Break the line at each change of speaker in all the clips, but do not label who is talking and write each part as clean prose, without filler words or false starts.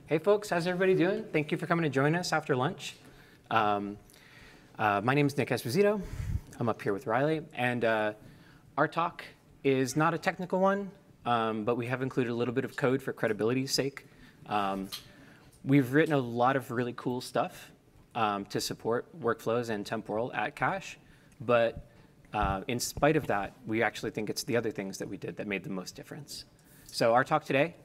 Hey folks, how's everybody doing? Thank you for coming to join us after lunch. My name is Nick Esposito. I'm up here with Riley, and our talk is not a technical one, but we have included a little bit of code for credibility's sake. We've written a lot of really cool stuff to support workflows and temporal at Cache, but in spite of that, we actually think it's the other things that we did that made the most difference. So our talk today,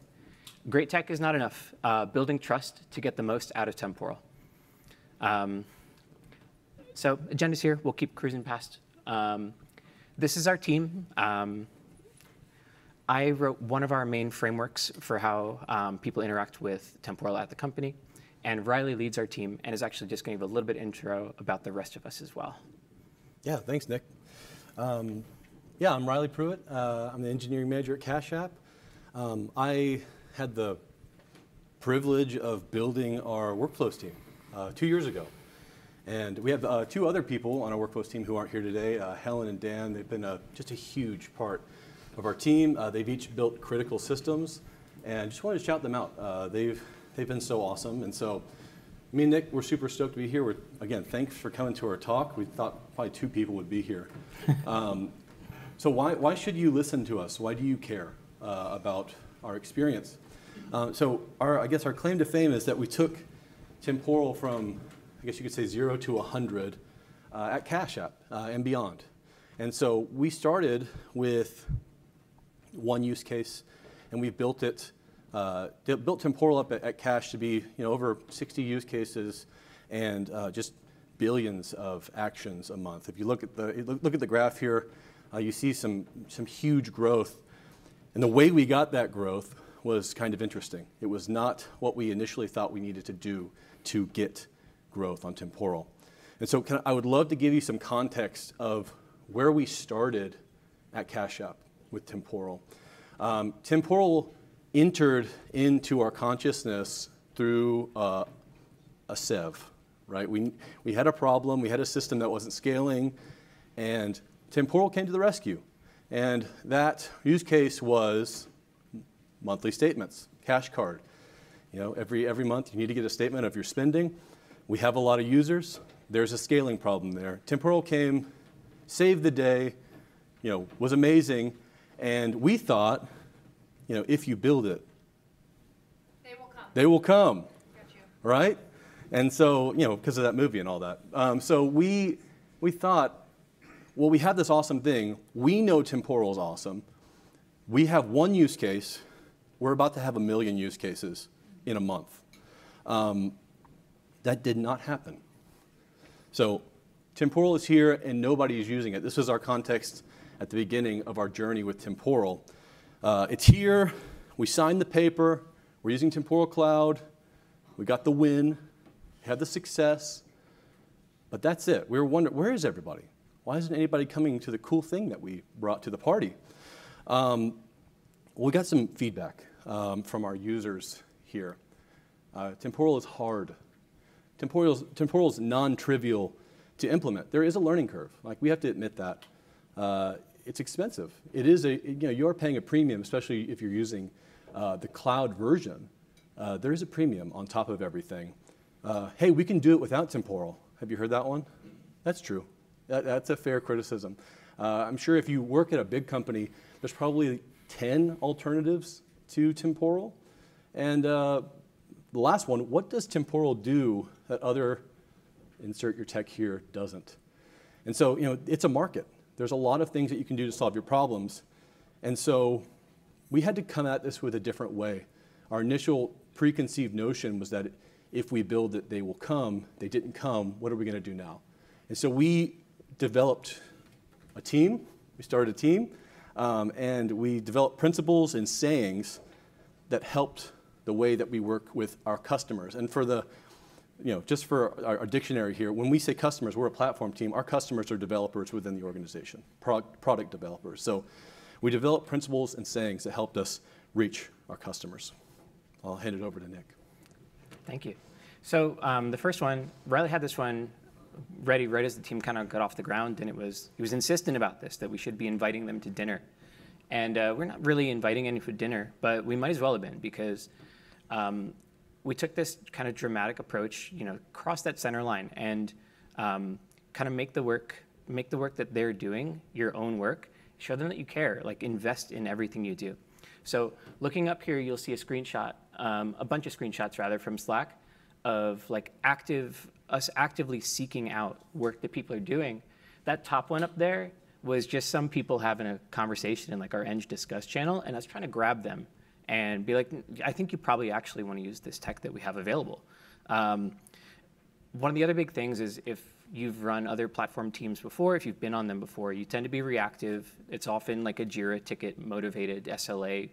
great tech is not enough. Building trust to get the most out of temporal. So agenda's here. We'll keep cruising past. This is our team. I wrote one of our main frameworks for how people interact with temporal at the company. And Riley leads our team and is actually just going to give a little bit of intro about the rest of us as well.
Yeah, thanks, Nick. Yeah, I'm Riley Pruitt. I'm the engineering manager at Cache App. I had the privilege of building our workflows team 2 years ago. And we have two other people on our workflows team who aren't here today, Helen and Dan. They've been just a huge part of our team. They've each built critical systems, and just wanted to shout them out. They've been so awesome. And so me and Nick, we're super stoked to be here. Again, thanks for coming to our talk. We thought probably 2 people would be here. So why should you listen to us? Why do you care about our experience? So I guess our claim to fame is that we took temporal from, I guess you could say, 0 to 100 at Cache App and beyond. And so we started with one use case, and we've built built temporal up at Cache to be over 60 use cases and just billions of actions a month. If you look at the graph here, you see some huge growth. And the way we got that growth was kind of interesting. It was not what we initially thought we needed to do to get growth on temporal. And so I would love to give you some context of where we started at Cache App with temporal. Temporal entered into our consciousness through a SEV, right? We had a problem, we had a system that wasn't scaling, and temporal came to the rescue. And that use case was monthly statements, cash card. Every month you need to get a statement of your spending. We have a lot of users. There's a scaling problem there. Temporal came, saved the day, was amazing, and we thought, if you build it,
they will come.
They will come,
Got you.
right? And so, because of that movie and all that. So we thought, well, we have this awesome thing. We know temporal is awesome. We have one use case. We're about to have 1 million use cases in a month. That did not happen. So temporal is here, and nobody is using it. This was our context at the beginning of our journey with temporal. It's here. We signed the paper. We're using Temporal Cloud. We got the win. Had the success. But that's it. We were wondering, where is everybody? Why isn't anybody coming to the cool thing that we brought to the party? We got some feedback from our users here. Temporal is hard. Temporal is non-trivial to implement. There is a learning curve. We have to admit that. It's expensive. It is you're paying a premium, especially if you're using the cloud version. There is a premium on top of everything. Hey, we can do it without temporal. Have you heard that one? That's true. That's a fair criticism. I'm sure if you work at a big company, there's probably 10 alternatives to temporal. And the last one, what does temporal do that other, insert your tech here, doesn't? And so, it's a market. There's a lot of things that you can do to solve your problems. And so we had to come at this with a different way. Our initial preconceived notion was that if we build it, they will come. They didn't come. What are we going to do now? And so we developed a team. We started a team, and we developed principles and sayings that helped the way that we work with our customers. And for the, just for our dictionary here, when we say customers, we're a platform team. Our customers are developers within the organization, product developers. So we developed principles and sayings that helped us reach our customers. I'll hand it over to Nick.
Thank you. So the first one, Riley had this one ready right as the team kind of got off the ground, and he was insistent about this, that we should be inviting them to dinner. And we're not really inviting anyone for dinner, but we might as well have been, because we took this kind of dramatic approach, cross that center line and kind of make the work that they're doing your own work. Show them that you care, like invest in everything you do. So looking up here, you'll see a screenshot, a bunch of screenshots rather from Slack of like us actively seeking out work that people are doing. That top one up there was just some people having a conversation in like our Eng Discuss channel and us trying to grab them and be like, I think you probably actually want to use this tech that we have available. One of the other big things is if you've run other platform teams before, if you've been on them before, you tend to be reactive. It's often like a Jira ticket motivated, SLA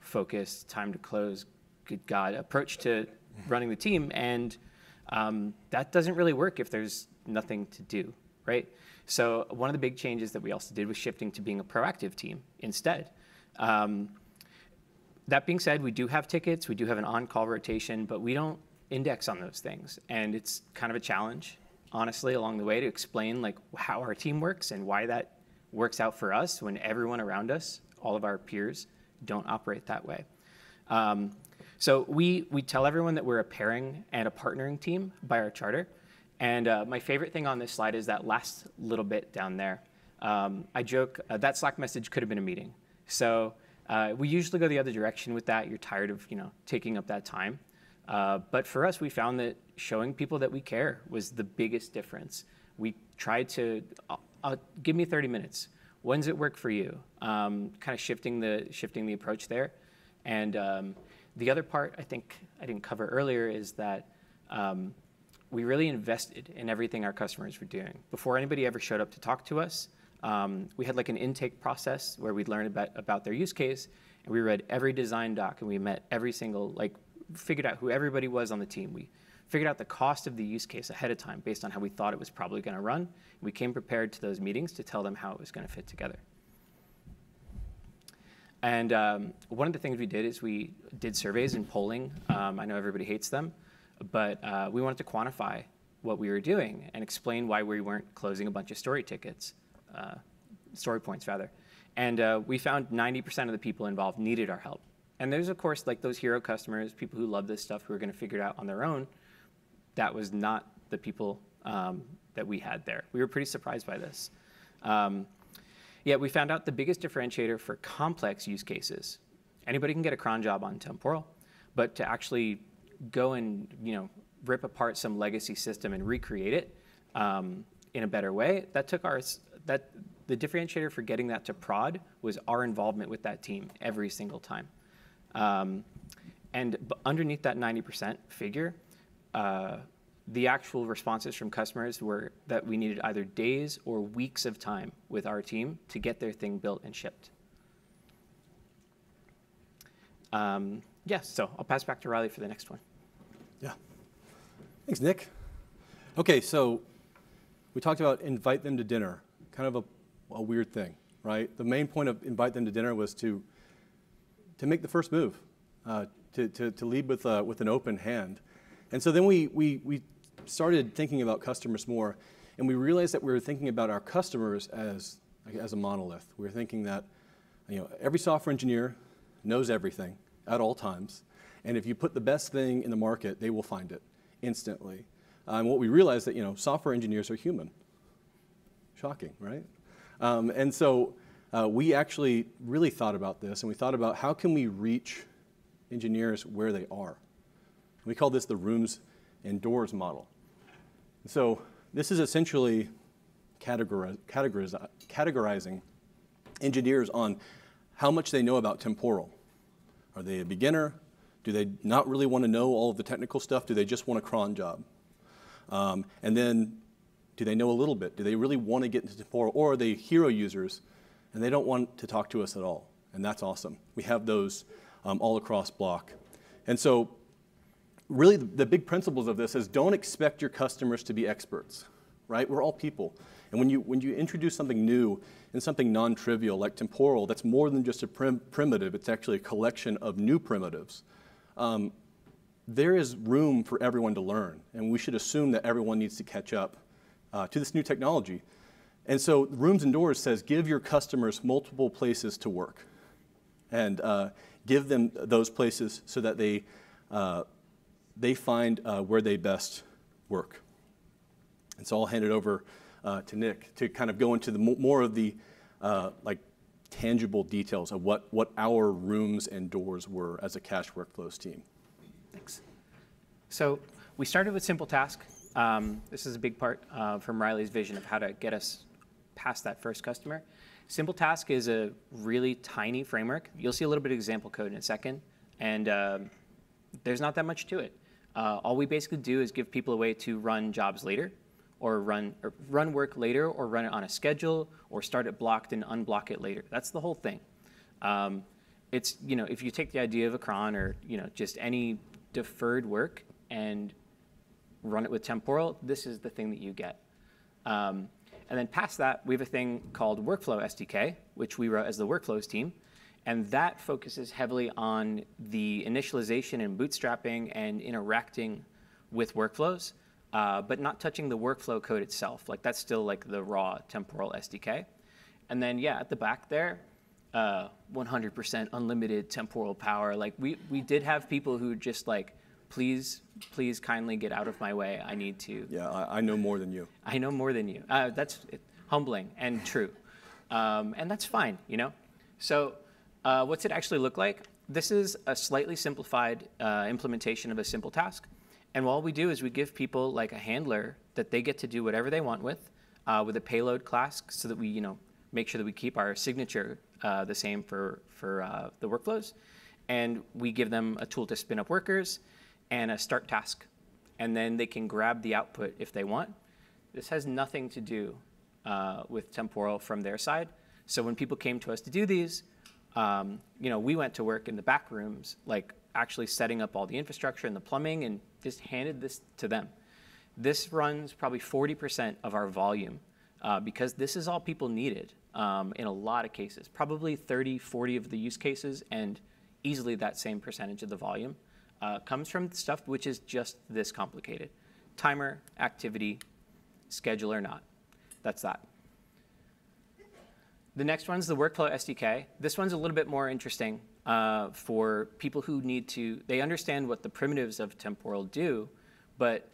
focused, time to close, good God, approach to running the team. And that doesn't really work if there's nothing to do, right? So one of the big changes that we also did was shifting to being a proactive team instead. That being said, we do have tickets, we do have an on-call rotation, but we don't index on those things. And it's kind of a challenge, honestly, along the way to explain like how our team works and why that works out for us when everyone around us, all of our peers, don't operate that way. So we tell everyone that we're a pairing and a partnering team by our charter. And my favorite thing on this slide is that last little bit down there. I joke, that Slack message could have been a meeting. So we usually go the other direction with that. You're tired of taking up that time. But for us, we found that showing people that we care was the biggest difference. We tried to, give me 30 minutes. When does it work for you? Kind of shifting the approach there. And the other part I think I didn't cover earlier is that we really invested in everything our customers were doing. Before anybody ever showed up to talk to us, we had like an intake process where we'd learn about their use case, and we read every design doc, and we met every single, figured out who everybody was on the team. We figured out the cost of the use case ahead of time based on how we thought it was probably going to run. We came prepared to those meetings to tell them how it was going to fit together. And one of the things we did is we did surveys and polling. I know everybody hates them, but we wanted to quantify what we were doing and explain why we weren't closing a bunch of story points rather. And we found 90% of the people involved needed our help. And there's, of course, like those hero customers, people who love this stuff who are going to figure it out on their own. That was not the people that we had there. We were pretty surprised by this. Yeah, we found out the biggest differentiator for complex use cases. Anybody can get a cron job on Temporal, but to actually go and rip apart some legacy system and recreate it in a better way, that took the differentiator for getting that to prod was our involvement with that team every single time. And underneath that 90% figure, the actual responses from customers were that we needed either days or weeks of time with our team to get their thing built and shipped. Yeah, so I'll pass back to Riley for the next one.
Yeah. Thanks, Nick. Okay, so we talked about invite them to dinner, kind of a weird thing, right? The main point of invite them to dinner was to make the first move, to lead with an open hand. And so then we started thinking about customers more, and we realized that we were thinking about our customers as a monolith. We were thinking that every software engineer knows everything at all times, and if you put the best thing in the market, they will find it instantly. And what we realized that software engineers are human. Shocking, right? And so we actually really thought about this, and we thought about how can we reach engineers where they are. We call this the rooms and doors model. So this is essentially categorizing engineers on how much they know about Temporal. Are they a beginner? Do they not really want to know all of the technical stuff? Do they just want a cron job? And then do they know a little bit? Do they really want to get into Temporal? Or are they hero users and they don't want to talk to us at all? And that's awesome. We have those all across Block. And so really the big principles of this is don't expect your customers to be experts, right? We're all people. And when you introduce something new and something non-trivial like Temporal, that's more than just a primitive. It's actually a collection of new primitives. There is room for everyone to learn, and we should assume that everyone needs to catch up to this new technology. And so Rooms and Doors says give your customers multiple places to work and give them those places so that they they find where they best work. And so I'll hand it over to Nick to kind of go into the more of the like tangible details of what our rooms and doors were as a cache workflows team.
Thanks. So we started with Simple Task. This is a big part from Riley's vision of how to get us past that first customer. Simple Task is a really tiny framework. You'll see a little bit of example code in a second, and there's not that much to it. All we basically do is give people a way to run jobs later, or run work later, or run it on a schedule, or start it blocked and unblock it later. That's the whole thing. It's, if you take the idea of a cron or just any deferred work and run it with Temporal, this is the thing that you get. And then past that, we have a thing called Workflow SDK, which we wrote as the Workflows team. And that focuses heavily on the initialization and bootstrapping and interacting with workflows, but not touching the workflow code itself. Like that's still like the raw Temporal SDK. And then, yeah, at the back there, 100% unlimited temporal power. Like we did have people who just like, please kindly get out of my way. I need to.
Yeah, I know more than you.
I know more than you. That's humbling and true. And that's fine, So what's it actually look like? This is a slightly simplified implementation of a simple task. And all we do is we give people like a handler that they get to do whatever they want with a payload class so that we, make sure that we keep our signature the same for the workflows. And we give them a tool to spin up workers and a start task. And then they can grab the output if they want. This has nothing to do with Temporal from their side. So when people came to us to do these, we went to work in the back rooms, like actually setting up all the infrastructure and the plumbing and just handed this to them. This runs probably 40% of our volume because this is all people needed in a lot of cases, probably 30, 40 of the use cases, and easily that same percentage of the volume comes from stuff which is just this complicated. Timer, activity, schedule or not. That's that. The next one's the Workflow SDK. This one's a little bit more interesting for people who need to, they understand what the primitives of Temporal do, but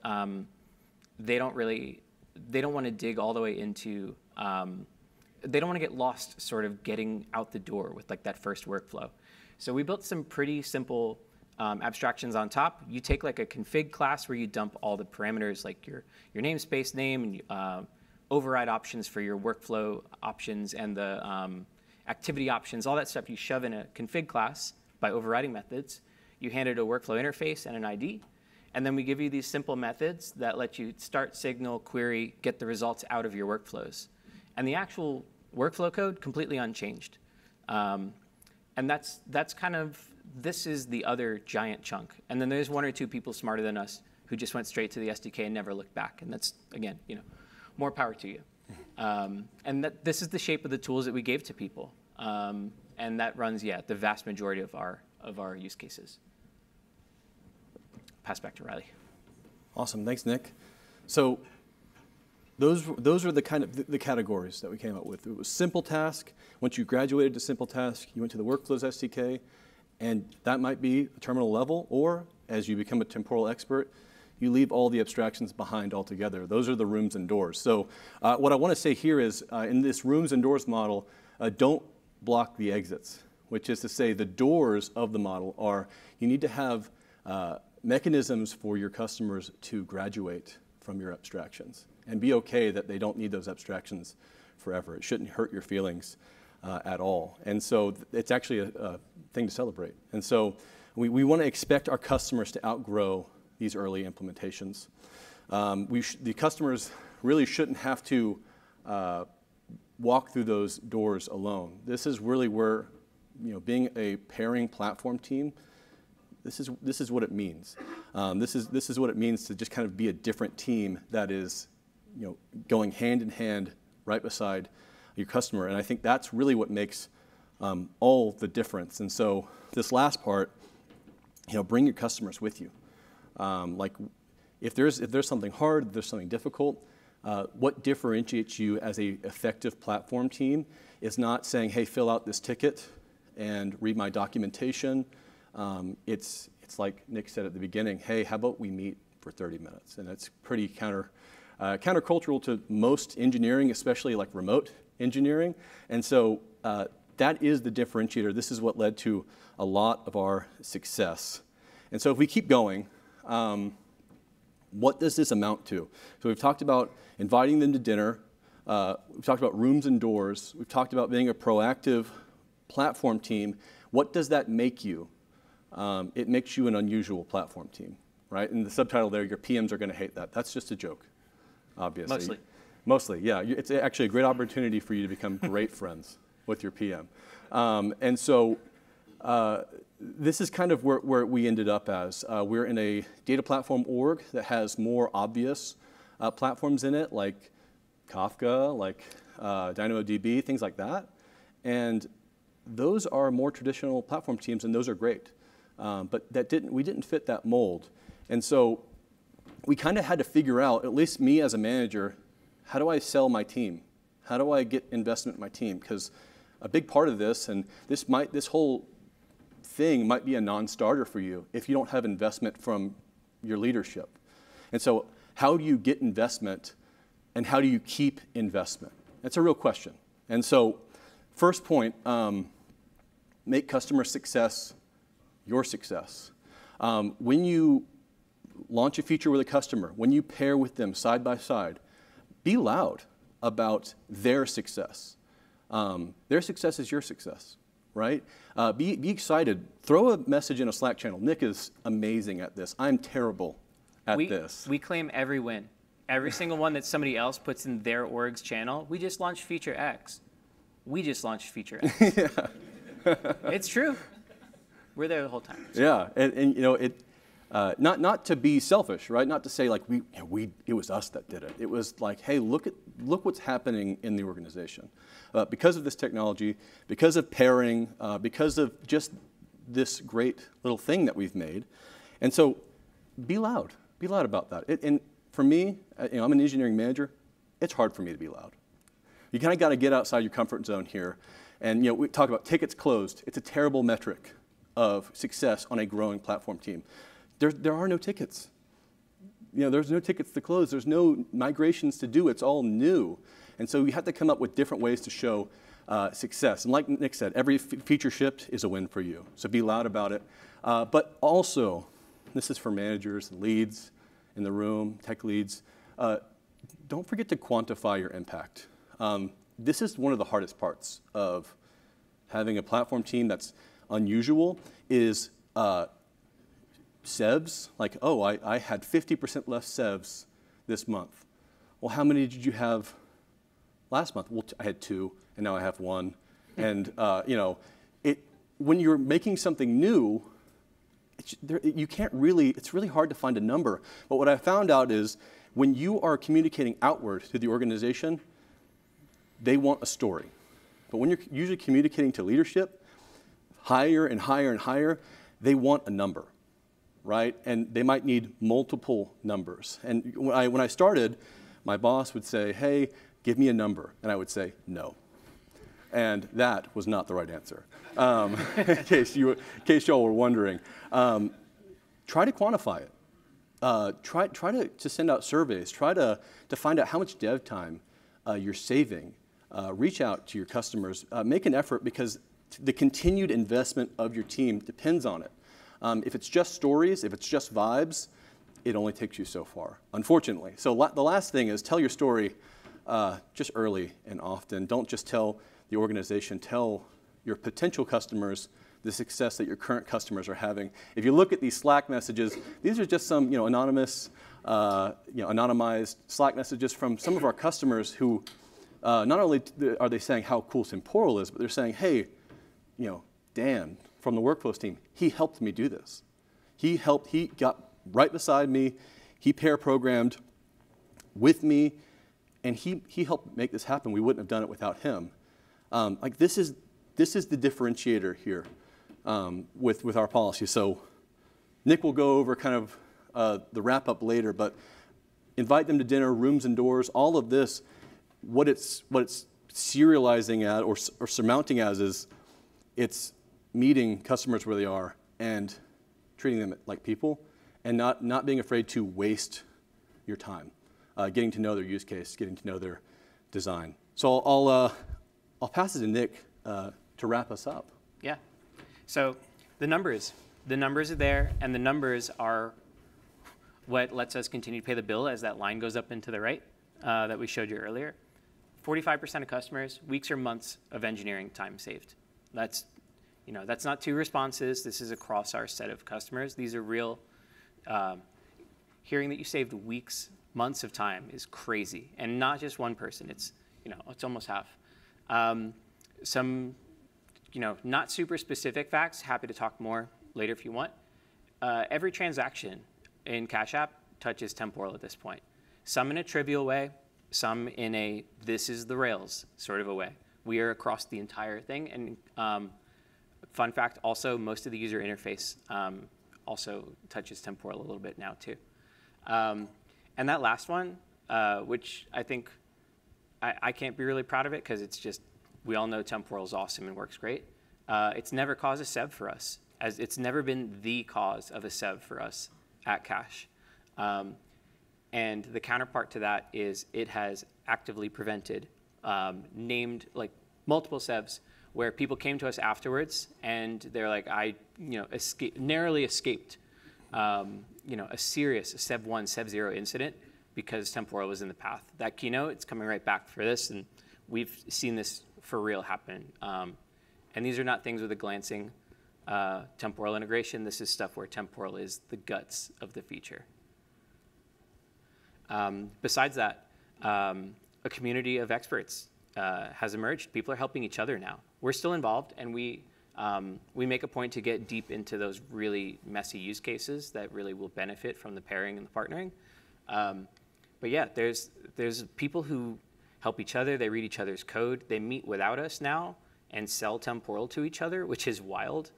they don't want to dig all the way into, they don't want to get lost sort of getting out the door with like that first workflow. So we built some pretty simple abstractions on top. You take like a config class where you dump all the parameters like your namespace name and override options for your workflow options and the activity options, all that stuff you shove in a config class by overriding methods. You hand it a workflow interface and an ID. And then we give you these simple methods that let you start, signal, query, get the results out of your workflows. And the actual workflow code, completely unchanged. And that's kind of, this is the other giant chunk. And then there's one or two people smarter than us who just went straight to the SDK and never looked back. And that's, again, more power to you. And this is the shape of the tools that we gave to people. And that runs, the vast majority of our use cases. Pass back to Riley.
Awesome, thanks, Nick. So those are the kind of the categories that we came up with. It was simple task. Once you graduated to simple task, you went to the Workflows SDK, and that might be a terminal level, or as you become a temporal expert, you leave all the abstractions behind altogether. Those are the rooms and doors. So what I want to say here is, in this rooms and doors model, don't block the exits, which is to say the doors of the model are, you need to have mechanisms for your customers to graduate from your abstractions and be okay that they don't need those abstractions forever. It shouldn't hurt your feelings at all. And so it's actually a thing to celebrate. And so we want to expect our customers to outgrow these early implementations. The customers really shouldn't have to walk through those doors alone. This is really where, being a pairing platform team, this is what it means. This is what it means to just kind of be a different team that is, going hand in hand right beside your customer. And I think that's really what makes all the difference. And so this last part, bring your customers with you. Like if there's something hard, if there's something difficult, what differentiates you as a effective platform team is not saying, hey, fill out this ticket and read my documentation. It's It's like Nick said at the beginning, hey, how about we meet for 30 minutes? And it's pretty countercultural to most engineering, especially like remote engineering. And so that is the differentiator. This is what led to a lot of our success. And so if we keep going, what does this amount to? So we've talked about inviting them to dinner. We've talked about rooms and doors. We've talked about being a proactive platform team. What does that make you? It makes you an unusual platform team, right? In the subtitle there, your PMs are going to hate that. That's just a joke, obviously.
Mostly.
Mostly, yeah. It's actually a great opportunity for you to become great friends with your PM. And so this is kind of where we ended up as. We're in a data platform org that has more obvious platforms in it, like Kafka, like DynamoDB, things like that. And those are more traditional platform teams, and those are great. But we didn't fit that mold. And so we kind of had to figure out, at least me as a manager, how do I sell my team? How do I get investment in my team? Because a big part of this, and this whole thing might be a non-starter for you if you don't have investment from your leadership. And so how do you get investment, and how do you keep investment? That's a real question. And so first point, make customer success your success. When you launch a feature with a customer, when you pair with them side by side, be loud about their success. Their success is your success, right? Be excited. Throw a message in a Slack channel. Nick is amazing at this. I'm terrible at this.
We claim every win. Every single one that somebody else puts in their org's channel, we just launched feature X. We just launched feature X. Yeah. It's true. We're there the whole time.
Yeah, and you know, not to be selfish, right? Not to say like it was us that did it. It was like, hey, look what's happening in the organization. Because of this technology, because of pairing, because of just this great little thing that we've made. And so be loud about that. And for me, I'm an engineering manager. It's hard for me to be loud. You kind of got to get outside your comfort zone here. And we talk about tickets closed. It's a terrible metric of success on a growing platform team. There are no tickets. There's no tickets to close. There's no migrations to do. It's all new. And so you have to come up with different ways to show success. And like Nick said, every feature shipped is a win for you. So be loud about it. But also, this is for managers and leads in the room, tech leads. Don't forget to quantify your impact. This is one of the hardest parts of having a platform team that's unusual is sevs. Like, oh, I had 50% less sevs this month. Well, how many did you have last month? Well, I had 2, and now I have 1. And when you're making something new, you can't really. It's really hard to find a number. But what I found out is when you are communicating outward to the organization, they want a story. But when you're usually communicating to leadership, higher and higher and higher, they want a number, right? And they might need multiple numbers. And when I started, my boss would say, hey, give me a number. And I would say, no. And that was not the right answer, in case y'all were wondering. Try to quantify it. Try to send out surveys. Try to find out how much dev time you're saving. Reach out to your customers. Make an effort because the continued investment of your team depends on it. If it's just stories, if it's just vibes, it only takes you so far, unfortunately. So the last thing is tell your story just early and often. Don't just tell the organization, tell your potential customers the success that your current customers are having. If you look at these Slack messages, these are just some anonymous, anonymized Slack messages from some of our customers who not only are they saying how cool Temporal is, but they're saying, hey, Dan from the workflows team, he helped me do this. He got right beside me, he pair programmed with me, and he helped make this happen. We wouldn't have done it without him. This is the differentiator here with our policy. So Nick will go over kind of the wrap up later, but invite them to dinner, rooms and doors, all of this, what it's serializing at or surmounting as is it's meeting customers where they are and treating them like people, and not being afraid to waste your time, getting to know their use case, getting to know their design. So I'll pass it to Nick to wrap us up.
Yeah. So the numbers are there, and the numbers are what lets us continue to pay the bill as that line goes up and to the right that we showed you earlier. 45% of customers, weeks or months of engineering time saved. That's not 2 responses. This is across our set of customers. These are real. Hearing that you saved weeks, months of time is crazy, and not just one person. It's almost half. Some not super specific facts. Happy to talk more later if you want. Every transaction in Cash App touches Temporal at this point. Some in a trivial way, some in a this is the Rails sort of a way. We are across the entire thing. And fun fact, also, most of the user interface also touches Temporal a little bit now too. And that last one, which I think I can't be really proud of it because it's just, we all know Temporal is awesome and works great. It's never caused a SEV for us, as it's never been the cause of a SEV for us at Cash. And the counterpart to that is it has actively prevented named like multiple SEVs where people came to us afterwards and they're like, I narrowly escaped a serious SEV 1, SEV 0 incident because Temporal was in the path. That keynote, it's coming right back for this, and we've seen this for real happen. And these are not things with a glancing Temporal integration. This is stuff where Temporal is the guts of the feature. Besides that, a community of experts has emerged. People are helping each other now. We're still involved, and we make a point to get deep into those really messy use cases that really will benefit from the pairing and the partnering. But yeah, there's people who help each other. They read each other's code. They meet without us now and sell Temporal to each other, which is wild.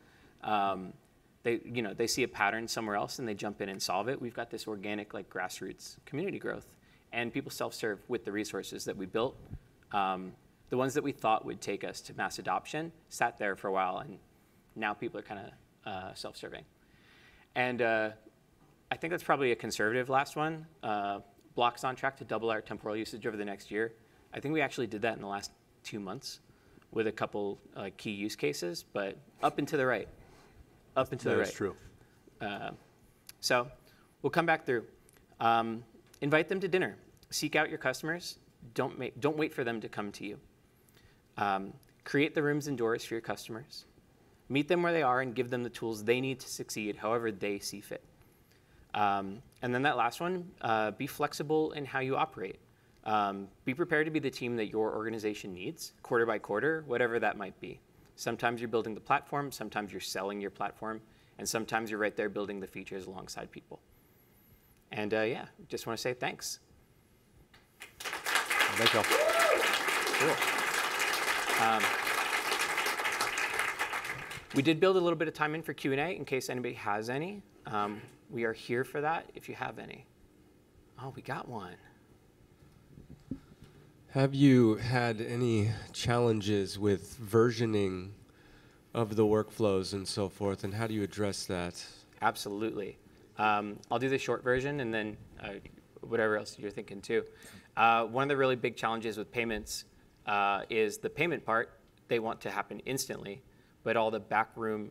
They see a pattern somewhere else and they jump in and solve it. We've got this organic like grassroots community growth, and people self-serve with the resources that we built. The ones that we thought would take us to mass adoption sat there for a while, and now people are kind of self-serving. And I think that's probably a conservative last one. Block's on track to double our Temporal usage over the next year. I think we actually did that in the last 2 months with a couple key use cases, but up and to the right. Up and to the right.
That's true.
So we'll come back through. Invite them to dinner. Seek out your customers. Don't wait for them to come to you. Create the rooms and doors for your customers. Meet them where they are and give them the tools they need to succeed however they see fit. And then that last one, be flexible in how you operate. Be prepared to be the team that your organization needs, quarter by quarter, whatever that might be. Sometimes you're building the platform, sometimes you're selling your platform, and sometimes you're right there building the features alongside people. And yeah, just want to say thanks.
Thank you.
Cool. We did build a little bit of time in for Q&A in case anybody has any. We are here for that if you have any. Oh, we got one.
Have you had any challenges with versioning of the workflows and so forth, and how do you address that?
Absolutely. I'll do the short version and then whatever else you're thinking too. One of the really big challenges with payments is the payment part. They want to happen instantly, but all the backroom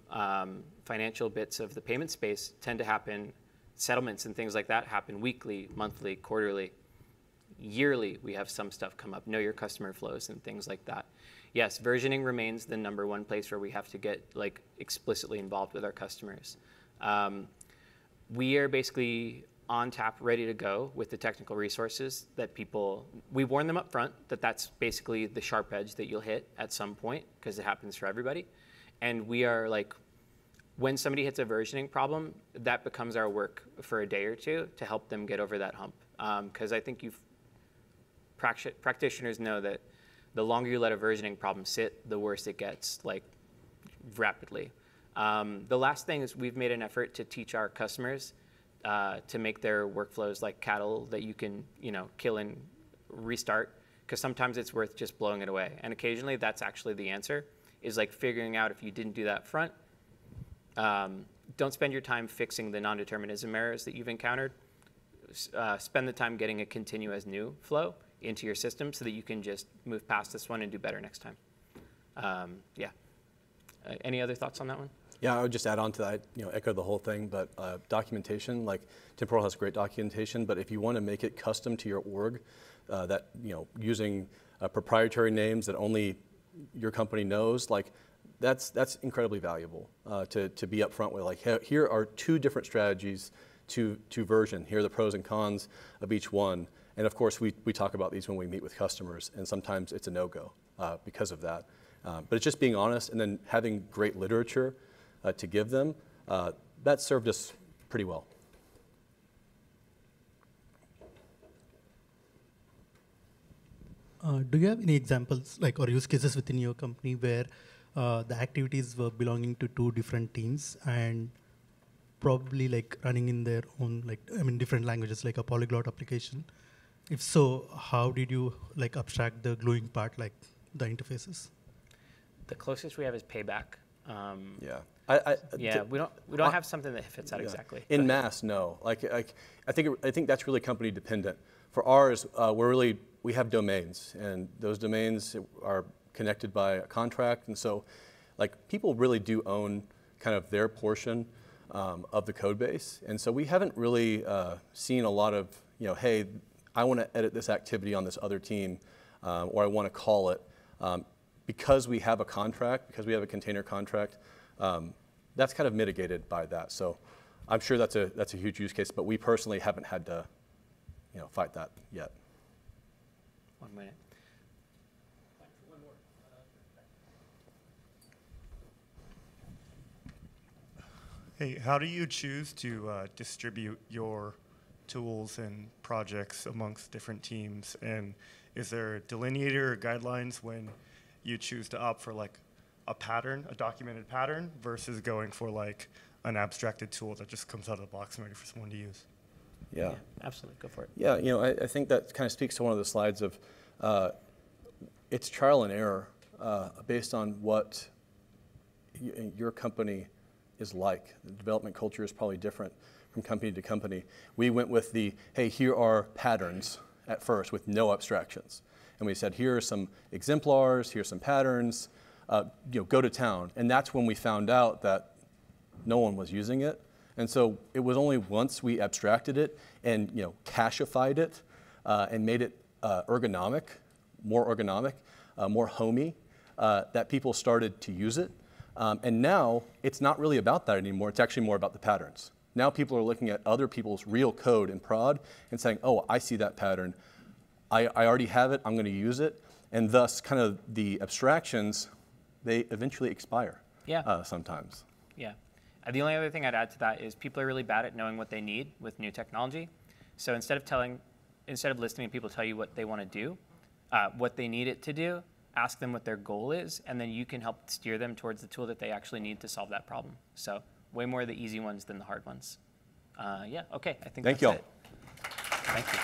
financial bits of the payment space tend to happen, settlements and things like that happen weekly, monthly, quarterly. Yearly, we have some stuff come up, know your customer flows and things like that. Yes, versioning remains the #1 place where we have to get like explicitly involved with our customers. We are basically on tap, ready to go with the technical resources that we warn them up front that that's basically the sharp edge that you'll hit at some point because it happens for everybody. And we are like, when somebody hits a versioning problem, that becomes our work for a day or two to help them get over that hump. Because I think practitioners know that the longer you let a versioning problem sit, the worse it gets, like rapidly. The last thing is we've made an effort to teach our customers to make their workflows like cattle that you can, kill and restart, because sometimes it's worth just blowing it away. And occasionally that's actually the answer, is like figuring out if you didn't do that front, Don't spend your time fixing the non-determinism errors that you've encountered. Spend the time getting a continue as new flow into your system so that you can just move past this one and do better next time. Yeah. Any other thoughts on that one?
Yeah, I would just add on to that, echo the whole thing, but documentation, like Temporal has great documentation, but if you want to make it custom to your org, that, using proprietary names that only your company knows, like that's incredibly valuable to be upfront with, like, here are 2 different strategies to version. Here are the pros and cons of each one. And of course, we talk about these when we meet with customers, and sometimes it's a no-go because of that. But it's just being honest and then having great literature to give them, that served us pretty well.
Do you have any examples, or use cases within your company where the activities were belonging to 2 different teams and probably running in their own, different languages, like a polyglot application? If so, how did you abstract the gluing part, like the interfaces?
The closest we have is payback.
Yeah.
We don't have something that fits that exactly.
In mass, no. I think that's really company dependent. For ours, we have domains, and those domains are connected by a contract, and so people really do own kind of their portion of the code base, and so we haven't really seen a lot of hey, I want to edit this activity on this other team, or I want to call it. Because we have a contract, because we have a container contract, that's kind of mitigated by that. So I'm sure that's a huge use case, but we personally haven't had to fight that yet.
1 minute.
Hey, how do you choose to distribute your tools and projects amongst different teams? And is there a delineator or guidelines when you choose to opt for a pattern, a documented pattern, versus going for an abstracted tool that just comes out of the box and ready for someone to use?
Yeah,
absolutely. Go for it.
Yeah, I think that kind of speaks to one of the slides of it's trial and error based on what your company is like. The development culture is probably different from company to company. We went with hey, here are patterns at first with no abstractions. And we said, here are some exemplars, here's some patterns, go to town. And that's when we found out that no one was using it. And so it was only once we abstracted it and cachified it and made it ergonomic, more homey, that people started to use it. And now it's not really about that anymore. It's actually more about the patterns. Now people are looking at other people's real code in prod and saying, oh, I see that pattern. I already have it, I'm going to use it, and thus kind of the abstractions, they eventually expire sometimes.
Yeah. The only other thing I'd add to that is people are really bad at knowing what they need with new technology. So instead of listening to people tell you what they want to do, what they need it to do, ask them what their goal is, and then you can help steer them towards the tool that they actually need to solve that problem. So way more of the easy ones than the hard ones. Yeah, okay, I think that's it.
Thank you all.
Thank you.